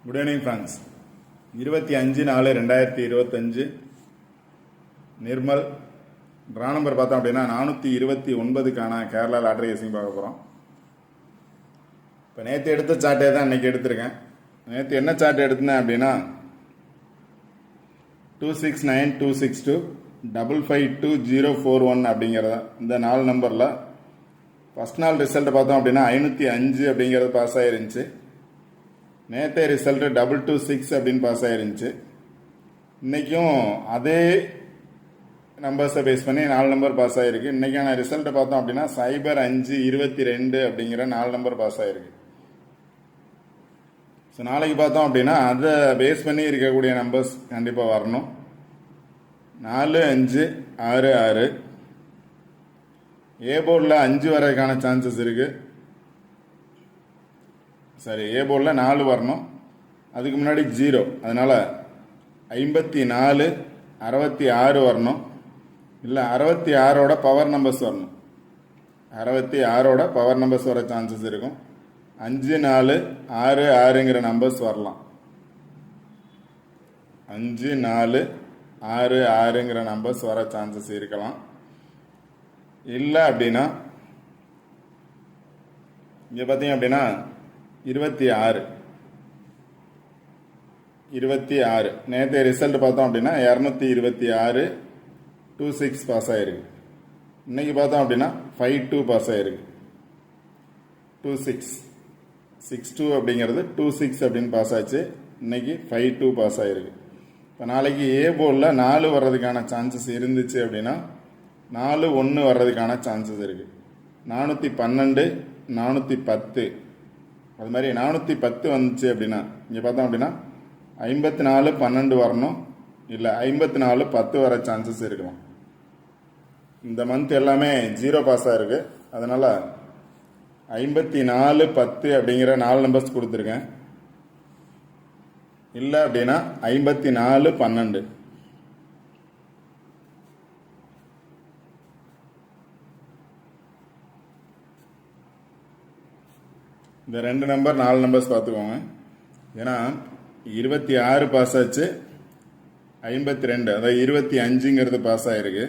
Good evening friends. 25/4/2025 Nirmal draw number பார்த்தோம் அப்படின்னா 429க்கான Kerala lottery கேசிங் பார்க்க போகிறோம். இப்போ நேற்று எடுத்த சார்ட்டே தான் இன்றைக்கி எடுத்திருக்கேன். நேற்று என்ன சார்ட் எடுத்தேன் அப்படின்னா 269262 552041 அப்படிங்கிறத இந்த 4 நம்பரில் ஃபஸ்ட் நாள் ரிசல்ட் பார்த்தோம் அப்படின்னா 505 அப்படிங்கிறது பாஸ் ஆயிருந்துச்சு. நேற்றே ரிசல்ட்டு 226 அப்படின்னு பாஸ் ஆயிருந்துச்சு. இன்றைக்கும் அதே நம்பர்ஸை பேஸ் பண்ணி 4 நம்பர் பாஸ் ஆகிருக்கு. இன்றைக்கான ரிசல்ட்டை பார்த்தோம் அப்படின்னா 0522 அப்படிங்கிற 4 நம்பர் பாஸ் ஆகிருக்கு. ஸோ நாளைக்கு பார்த்தோம் அப்படின்னா அதை பேஸ் பண்ணி இருக்கக்கூடிய நம்பர்ஸ் கண்டிப்பாக வரணும். 4566 ஏ போர்டில் 5 வரதுக்கான சான்சஸ் இருக்குது. சரி, ஏ போர்டில் 4 வரணும், அதுக்கு முன்னாடி 0, அதனால் 54 66 வரணும். இல்லை 66ஓட பவர் நம்பர்ஸ் வரணும். 66ஓட பவர் நம்பர்ஸ் வர சான்சஸ் இருக்கும். 5466ங்கிற நம்பர்ஸ் வரலாம். 5466ங்கிற நம்பர்ஸ் வர சான்சஸ் இருக்கலாம். இல்லை அப்படின்னா இங்கே பார்த்தீங்க அப்படின்னா 26 நேற்று ரிசல்ட் பார்த்தோம் அப்படின்னா 226 26 பாஸ் ஆகிருக்கு. இன்னைக்கு பார்த்தோம் அப்படின்னா 52 பாஸ் ஆகிருக்கு. 62 அப்படிங்கிறது 26 அப்படின்னு பாஸ் ஆச்சு. இன்னைக்கு 52 பாஸ் ஆகிருக்கு. இப்போ நாளைக்கு ஏ போர்டில் 4 வர்றதுக்கான சான்சஸ் இருந்துச்சு அப்படின்னா 41 வர்றதுக்கான சான்சஸ் இருக்குது. 412 410 அது மாதிரி 410 வந்துச்சு அப்படின்னா இங்கே பார்த்தோம் அப்படின்னா 54 12 வரணும். இல்லை 54 10 வர சான்சஸ் இருக்கலாம். இந்த மந்த் எல்லாமே 0 பாஸாக இருக்குது. அதனால் 54 10 அப்படிங்கிற 4 நம்பர்ஸ் கொடுத்துருக்கேன். இல்லை அப்படின்னா 54 12. இந்த 2 நம்பர் 4 நம்பர்ஸ் பார்த்துக்கோங்க. ஏன்னா 26 பாஸ் ஆச்சு, 52 அதாவது 25ங்கிறது பாஸ் ஆகிருக்கு.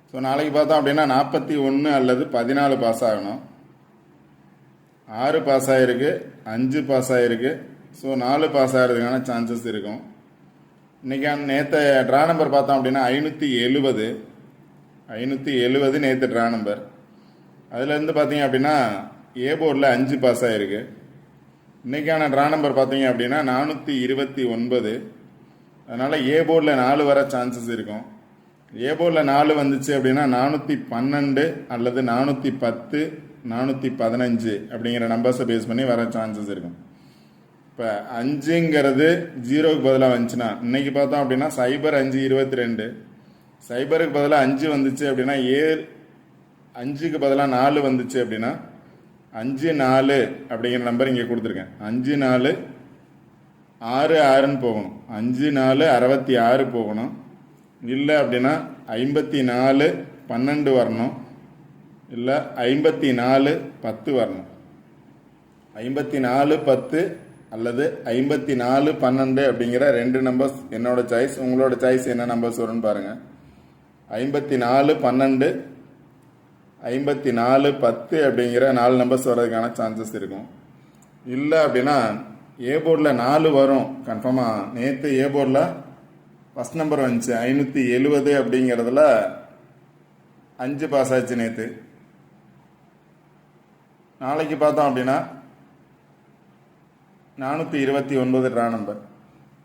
ஸோ நாளைக்கு பார்த்தோம் அப்படின்னா 41 அல்லது 14 பாஸ் ஆகணும். 6 பாஸ் ஆகிருக்கு, 5 பாஸ் ஆகிருக்கு. ஸோ 4 பாஸ் ஆகிறதுக்கான சான்சஸ் இருக்கும். இன்றைக்கி நேற்று ட்ரா நம்பர் பார்த்தோம் அப்படின்னா 570 நேற்று ட்ரா நம்பர். அதுலேருந்து பார்த்தீங்க அப்படின்னா ஏ போர்டில் 5 பாஸ் ஆகிருக்கு. இன்றைக்கான ட்ரா நம்பர் பார்த்தீங்க அப்படின்னா 429. அதனால் ஏ போர்டில் 4 வர சான்சஸ் இருக்கும். ஏ போர்டில் 4 வந்துச்சு அப்படின்னா 412 அல்லது 410 415 அப்படிங்கிற நம்பர்ஸை பேஸ் பண்ணி வர சான்சஸ் இருக்கும். இப்போ 5ங்கிறது 0க்கு பதிலாக வந்துச்சுன்னா இன்னைக்கு பார்த்தோம் அப்படின்னா 0522 சைபருக்கு பதிலாக 5 வந்துச்சு அப்படின்னா 5க்கு பதிலாக 4 வந்துச்சு அப்படின்னா 54 அப்படிங்கிற நம்பர் இங்கே கொடுத்துருக்கேன். 5466ன்னு போகணும். 5466 போகணும். இல்லை அப்படின்னா 54 12 வரணும். இல்லை 54 10 வரணும். 54 10 அல்லது 54 12 அப்படிங்கிற 2 நம்பர்ஸ் என்னோட சாய்ஸ். உங்களோட சாய்ஸ் என்ன நம்பர்ஸ் வரும்னு பாருங்கள். 54 12 54 10 அப்படிங்கிற 4 நம்பர்ஸ் வர்றதுக்கான சான்சஸ் இருக்கும். இல்லை அப்படின்னா ஏ போர்டில் 4 வரும் கன்ஃபார்மாக. நேற்று ஏ போர்டில் ஃபஸ்ட் நம்பர் வந்துச்சு 570 அப்படிங்கிறதுல 5 பாஸ் ஆச்சு நேற்று. நாளைக்கு பார்த்தோம் அப்படின்னா 429 ட்ரா நம்பர்.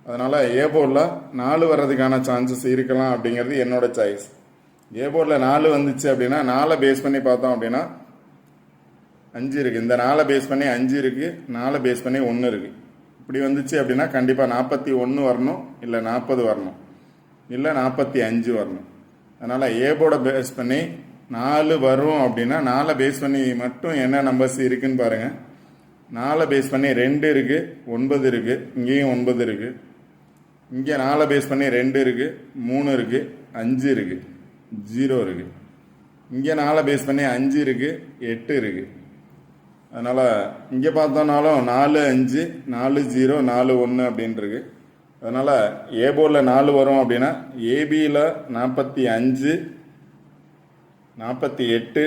அதனால் ஏ போர்டில் 4 வர்றதுக்கான சான்சஸ் இருக்கலாம் அப்படிங்கிறது என்னோட சாய்ஸ். ஏ போர்டில் 4 வந்துச்சு அப்படின்னா 4 பேஸ் பண்ணி பார்த்தோம் அப்படின்னா 5 இருக்குது. இந்த 4 பேஸ் பண்ணி 5 இருக்குது, 4 பேஸ் பண்ணி 1 இருக்குது. இப்படி வந்துச்சு அப்படின்னா கண்டிப்பாக 41 வரணும், இல்லை 40 வரணும், இல்லை 45 வரணும். அதனால் ஏ போர்டை பேஸ் பண்ணி 4 வரும் அப்படின்னா 4 பேஸ் பண்ணி மட்டும் என்ன நம்பர்ஸ் இருக்குன்னு பாருங்கள். 4 பேஸ் பண்ணி 2 இருக்குது, 9 இருக்குது, இங்கேயும் 9 இருக்குது. இங்கே 4 பேஸ் பண்ணி 2 இருக்குது, 3 இருக்குது, 5 இருக்குது, 0 இருக்குது. இங்கே 4 பேஸ் பண்ணி 5 இருக்குது, 8 இருக்குது. அதனால் இங்கே பார்த்தோம்னாலும் 4 5 4 0 4 1 அப்படின்னு இருக்கு. அதனால் ஏ போர்டில் 4 வரும் அப்படின்னா ஏபியில் 45 48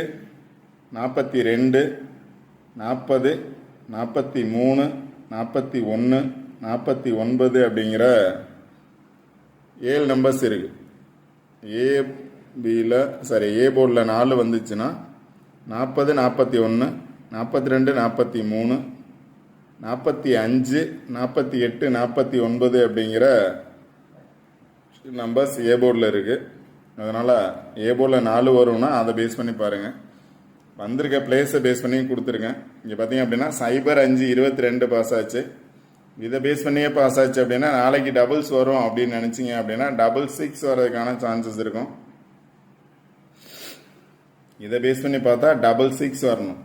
42 40 43 41 49 அப்படிங்கிற 7 நம்பர்ஸ் இருக்கு. ஏ போர்டில் 4 வந்துச்சுன்னா 40 41 42 43 45 48 49 அப்படிங்கிற நம்பர்ஸ் ஏ போர்டில் இருக்குது. அதனால் ஏ போர்டில் 4 வரும்னா அதை பேஸ் பண்ணி பாருங்கள். வந்திருக்க பிளேஸை பேஸ் பண்ணி கொடுத்துருக்கேன். இங்கே பார்த்தீங்க அப்படின்னா 05 22 பாஸ் ஆச்சு. இதை பேஸ் பண்ணியே பாஸ் ஆச்சு அப்படின்னா நாளைக்கு டபுள்ஸ் வரும் அப்படின்னு நினச்சிங்க அப்படின்னா 66 வர்றதுக்கான சான்சஸ் இருக்கும். இதை பேஸ் பண்ணி பார்த்தா 66 வரணும்.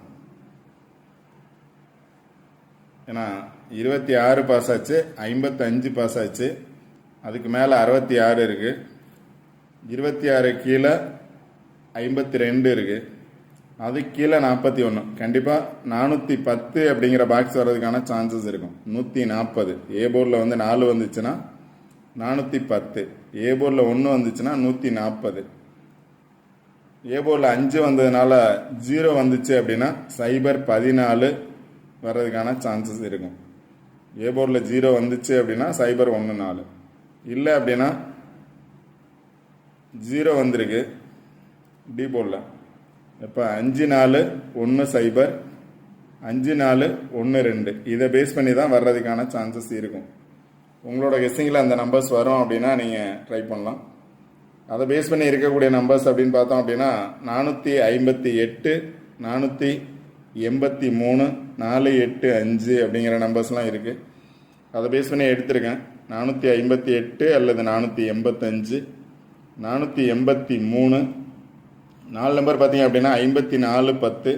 ஏன்னா 26 பாஸ் ஆச்சு, 55 பாஸ் ஆச்சு, அதுக்கு மேலே 66 இருக்கு, 26 கீழே 52 இருக்கு, அதுக்கு கீழே 41. கண்டிப்பாக 410 அப்படிங்கிற பாக்ஸ் வர்றதுக்கான சான்சஸ் இருக்கும். 140 ஏ போர்டில் வந்து 4 வந்துச்சுன்னா 410, ஏ போர்டில் 1 வந்துச்சுன்னா 140, ஏ போர்டில் 5 வந்ததுனால 0 வந்துச்சு அப்படின்னா 014 வர்றதுக்கான சான்சஸ் இருக்கும். ஏ போர்டில் 0 வந்துச்சு அப்படின்னா 014, இல்லை அப்படின்னா 0 வந்திருக்கு டி போர்டில். இப்போ 5 4 1 0 5 4 1 2 இதை பேஸ் பண்ணி தான் வர்றதுக்கான சான்சஸ் இருக்கும். உங்களோட கெஸ்ஸிங்கில் அந்த நம்பர்ஸ் வரும் அப்படின்னா நீங்கள் ட்ரை பண்ணலாம். அதை பேஸ் பண்ணி இருக்கக்கூடிய நம்பர்ஸ் அப்படின்னு பார்த்தோம் அப்படின்னா 458 483 485 அப்படிங்கிற நம்பர்ஸ்லாம் இருக்குது. அதை பேஸ் பண்ணி எடுத்திருக்கேன். 458 அல்லது 485 483 4 நம்பர் பார்த்தீங்க அப்படின்னா 54 10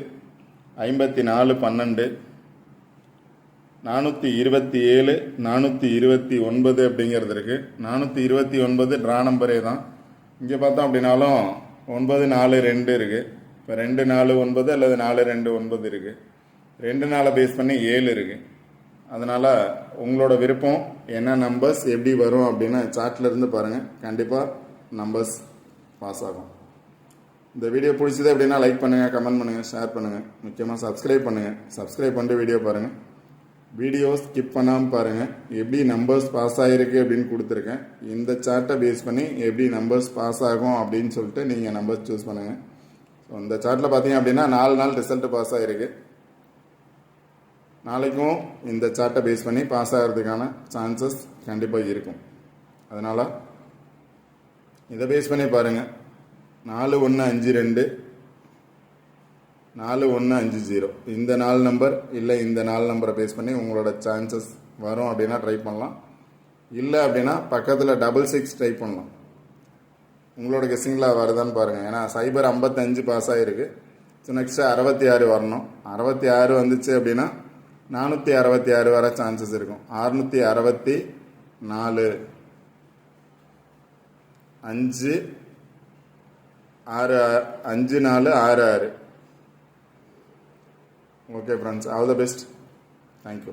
54 12 427 429 அப்படிங்கிறது இருக்குது. 429 ட்ரா நம்பரே தான். இங்கே பார்த்தோம் அப்படின்னாலும் 9 4 2 இருக்குது. இப்போ 2 4 9 அல்லது 4 2 9 இருக்குது. 2 4 பேஸ் பண்ணி 7 இருக்குது. அதனால் உங்களோட விருப்பம் என்ன நம்பர்ஸ் எப்படி வரும் அப்படின்னு சார்ட்ல இருந்து பாருங்கள். கண்டிப்பாக நம்பர்ஸ் பாஸ் ஆகும். இந்த வீடியோ பிடிச்சது அப்படின்னா லைக் பண்ணுங்கள், கமெண்ட் பண்ணுங்கள், ஷேர் பண்ணுங்கள், முக்கியமாக சப்ஸ்கிரைப் பண்ணுங்கள். சப்ஸ்கிரைப் பண்ணிட்டு வீடியோ பாருங்கள். வீடியோ ஸ்கிப் பண்ணாமல் பாருங்கள். எப்படி நம்பர்ஸ் பாஸ் ஆகிருக்கு அப்படின்னு கொடுத்துருக்கேன். இந்த சார்ட்டை பேஸ் பண்ணி எப்படி நம்பர்ஸ் பாஸ் ஆகும் அப்படின்னு சொல்லிட்டு நீங்கள் நம்பர்ஸ் சூஸ் பண்ணுங்கள். ஸோ இந்த சார்ட்டில் பார்த்தீங்க அப்படின்னா 4 நாள் ரிசல்ட் பாஸ் ஆகிருக்கு. நாளைக்கும் இந்த சார்ட்டை பேஸ் பண்ணி பாஸ் ஆகிறதுக்கான சான்சஸ் கண்டிப்பாக இருக்கும். அதனால் இதை பேஸ் பண்ணி பாருங்கள். 4 1 5 2 4 1 5 0 இந்த 4 நம்பர் இல்லை இந்த 4 நம்பரை பேஸ் பண்ணி உங்களோட சான்சஸ் வரும் அப்படின்னா ட்ரை பண்ணலாம். இல்லை அப்படின்னா பக்கத்தில் 66 ட்ரை பண்ணலாம். உங்களோட கெஸ்ஸிங்கில் வருதான்னு பாருங்கள். ஏன்னா 055 பாஸ் ஆகிருக்கு. ஸோ நெக்ஸ்ட்டு 66 வரணும். 66 வந்துச்சு அப்படின்னா 466 வர சான்சஸ் இருக்கும். 664 5 6 5 4 6 6. Okay friends, all the best. Thank you.